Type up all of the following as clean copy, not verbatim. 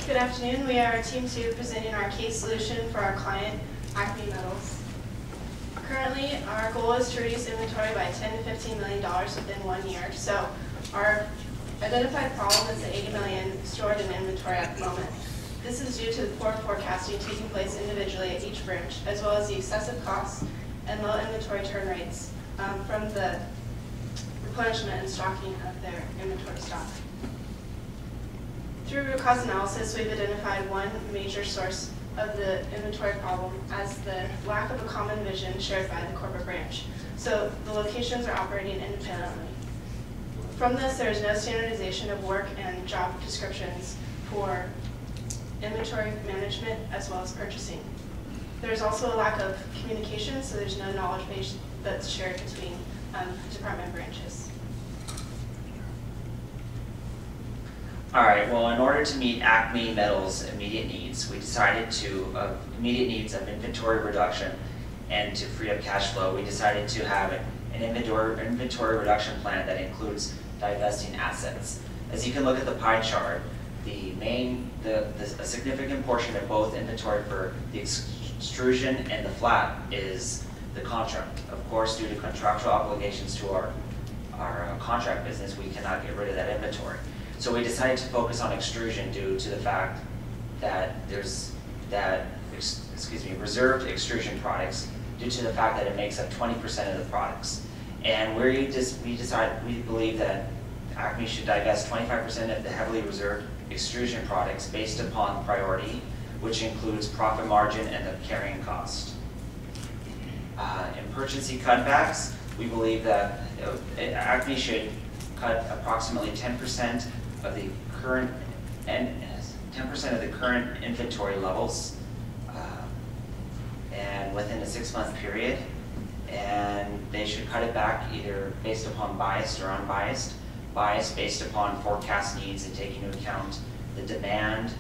Good afternoon. We are Team 2 presenting our case solution for our client, ACME Metals. Currently, our goal is to reduce inventory by $10 to $15 million within 1 year. So our identified problem is the $80 million stored in inventory at the moment. This is due to the poor forecasting taking place individually at each branch, as well as the excessive costs and low inventory turn rates from the replenishment and stocking of their inventory stock. Through root cause analysis, we've identified one major source of the inventory problem as the lack of a common vision shared by the corporate branch. So the locations are operating independently. From this, there is no standardization of work and job descriptions for inventory management as well as purchasing. There's also a lack of communication, so there's no knowledge base that's shared between department branches. All right, well, in order to meet ACME Metals' immediate needs, we decided to, immediate needs of inventory reduction and to free up cash flow, we decided to have an inventory reduction plan that includes divesting assets. As you can look at the pie chart, a significant portion of both inventory for the extrusion and the flat is the contract. Of course, due to contractual obligations to our contract business, we cannot get rid of that inventory. So we decided to focus on extrusion due to the fact that there's reserved extrusion products due to the fact that it makes up 20% of the products. And we believe that ACME should divest 25% of the heavily reserved extrusion products based upon priority, which includes profit margin and the carrying cost. In purchasing cutbacks, we believe that ACME should cut approximately 10% of the current inventory levels, and within a 6-month period, and they should cut it back either based upon biased or unbiased. Biased based upon forecast needs and taking into account the demand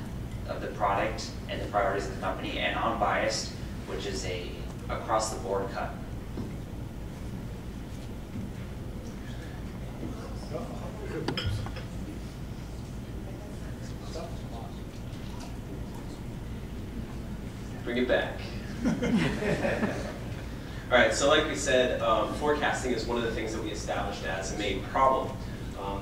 of the product and the priorities of the company, and unbiased, which is a across the board cut. Bring it back. All right, so like we said, forecasting is one of the things that we established as a main problem.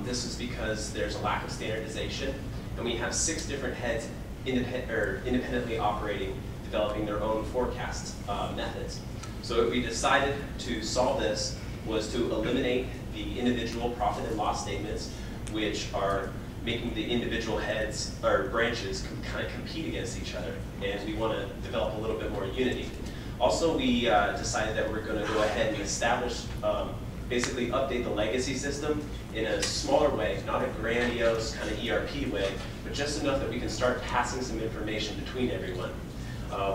This is because there's a lack of standardization, and we have 6 different heads independently operating, developing their own forecast methods. So what we decided to solve this was to eliminate the individual profit and loss statements, which are making the individual heads or branches kind of compete against each other, and we want to develop a little bit more unity. Also, we decided that we're going to go ahead and establish, basically update the legacy system in a smaller way, not a grandiose kind of ERP way, but just enough that we can start passing some information between everyone.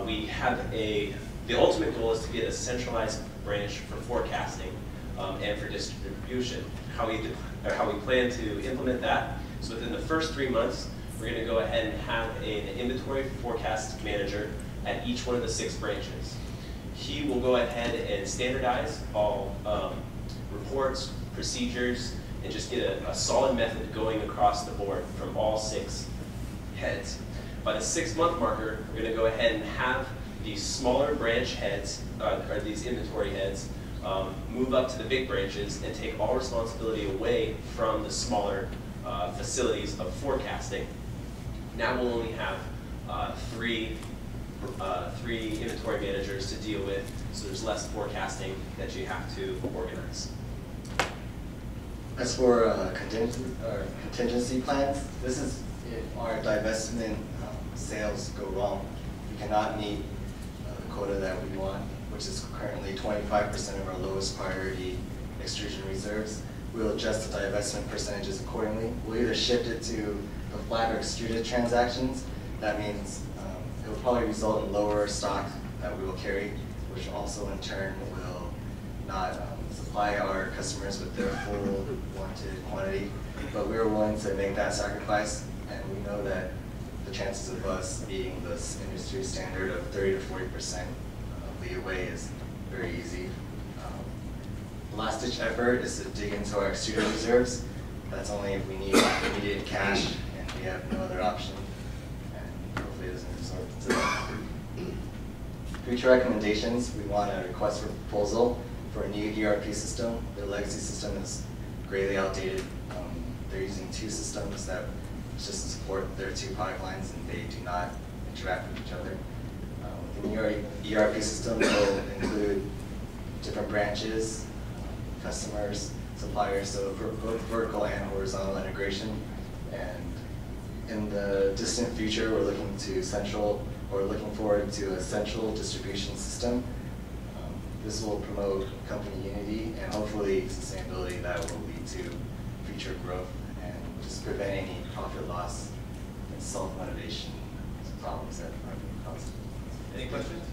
We have the ultimate goal is to get a centralized branch for forecasting and for distribution. How we plan to implement that. So within the first 3 months, we're going to go ahead and have an inventory forecast manager at each one of the 6 branches. He will go ahead and standardize all reports, procedures, and just get a solid method going across the board from all 6 heads. By the 6-month marker, we're going to go ahead and have these smaller branch heads, or these inventory heads, move up to the big branches and take all responsibility away from the smaller facilities of forecasting. Now we'll only have 3 inventory managers to deal with, so there's less forecasting that you have to organize. As for contingency plans, this is if our divestment sales go wrong. We cannot meet the quota that we want, which is currently 25% of our lowest priority extrusion reserves. We'll adjust the divestment percentages accordingly. We'll either shift it to the flat or extruded transactions. That means it will probably result in lower stock that we will carry, which also in turn will not supply our customers with their full wanted quantity. But we are willing to make that sacrifice, and we know that the chances of us beating this industry standard of 30 to 40% leeway is very easy. The last-ditch effort is to dig into our extruded reserves. That's only if we need immediate cash and we have no other option. And and resort to that. Future recommendations, we want a request for proposal for a new ERP system. Their legacy system is greatly outdated. They're using two systems that just support their two product lines, and they do not interact with each other. The new ERP system will include different branches, customers, suppliers, so for both vertical and horizontal integration. And in the distant future, we're looking forward to a central distribution system. This will promote company unity and hopefully sustainability that will lead to future growth and just prevent any profit loss and self-motivation problems that are being caused. Any questions?